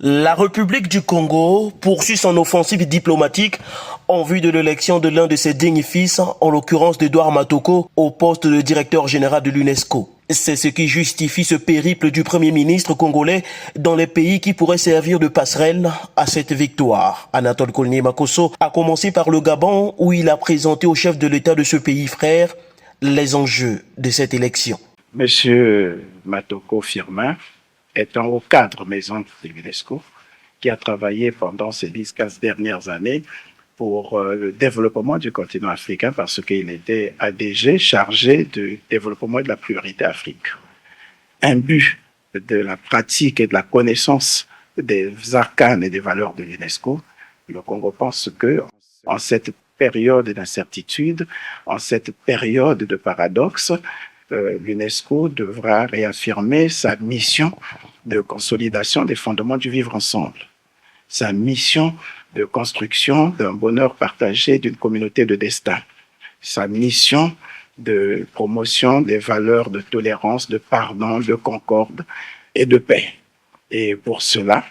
La République du Congo poursuit son offensive diplomatique en vue de l'élection de l'un de ses dignes fils, en l'occurrence d'Edouard Matoko, au poste de directeur général de l'UNESCO. C'est ce qui justifie ce périple du Premier ministre congolais dans les pays qui pourraient servir de passerelle à cette victoire. Anatole Koulibaly-Makosso a commencé par le Gabon où il a présenté au chef de l'État de ce pays frère les enjeux de cette élection. Monsieur Matoko Firmin est un haut cadre maison de l'UNESCO qui a travaillé pendant ces 10-15 dernières années pour le développement du continent africain parce qu'il était ADG chargé du développement de la priorité Afrique. Imbu de la pratique et de la connaissance des arcanes et des valeurs de l'UNESCO, le Congo pense que en cette période d'incertitude, en cette période de paradoxe, l'UNESCO devra réaffirmer sa mission de consolidation des fondements du vivre ensemble, sa mission de construction d'un bonheur partagé d'une communauté de destin, sa mission de promotion des valeurs de tolérance, de pardon, de concorde et de paix. Et pour cela,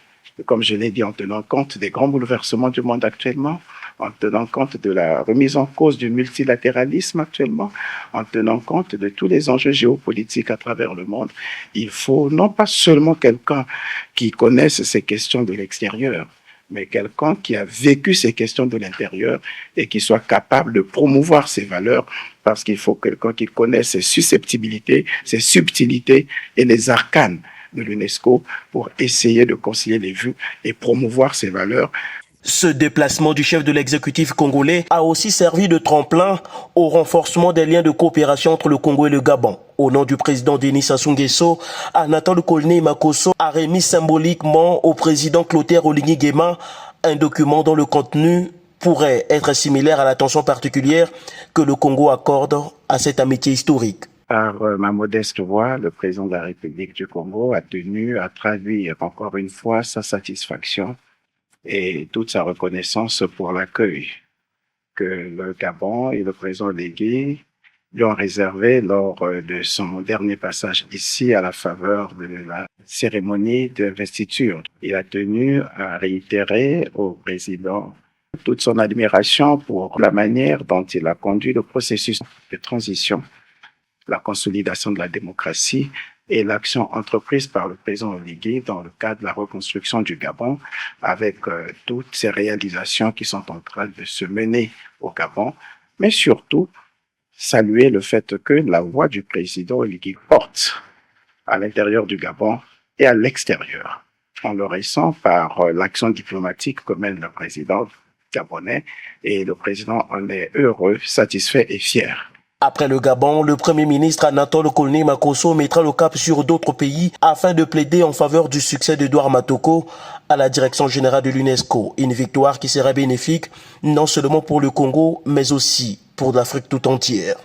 comme je l'ai dit, en tenant compte des grands bouleversements du monde actuellement, en tenant compte de la remise en cause du multilatéralisme actuellement, en tenant compte de tous les enjeux géopolitiques à travers le monde, il faut non pas seulement quelqu'un qui connaisse ces questions de l'extérieur, mais quelqu'un qui a vécu ces questions de l'intérieur et qui soit capable de promouvoir ces valeurs, parce qu'il faut quelqu'un qui connaisse ses susceptibilités, ses subtilités et les arcanes de l'UNESCO pour essayer de concilier les vues et promouvoir ces valeurs. Ce déplacement du chef de l'exécutif congolais a aussi servi de tremplin au renforcement des liens de coopération entre le Congo et le Gabon. Au nom du président Denis Sassou Nguesso, Anatole Koulibaly-Makosso a remis symboliquement au président Clotaire Oligui-Nguema un document dont le contenu pourrait être similaire à l'attention particulière que le Congo accorde à cette amitié historique. Par ma modeste voix, le président de la République du Congo a tenu à traduire encore une fois sa satisfaction et toute sa reconnaissance pour l'accueil que le Gabon et le président Oligui lui ont réservé lors de son dernier passage ici à la faveur de la cérémonie d'investiture. Il a tenu à réitérer au président toute son admiration pour la manière dont il a conduit le processus de transition, la consolidation de la démocratie et l'action entreprise par le président Oligui dans le cadre de la reconstruction du Gabon avec toutes ces réalisations qui sont en train de se mener au Gabon, mais surtout saluer le fait que la voix du président Oligui porte à l'intérieur du Gabon et à l'extérieur. On le ressent par l'action diplomatique que mène le président gabonais et le président en est heureux, satisfait et fier. Après le Gabon, le Premier ministre Anatole Koulibaly-Makosso mettra le cap sur d'autres pays afin de plaider en faveur du succès d'Edouard Matoko à la direction générale de l'UNESCO. Une victoire qui sera bénéfique non seulement pour le Congo, mais aussi pour l'Afrique tout entière.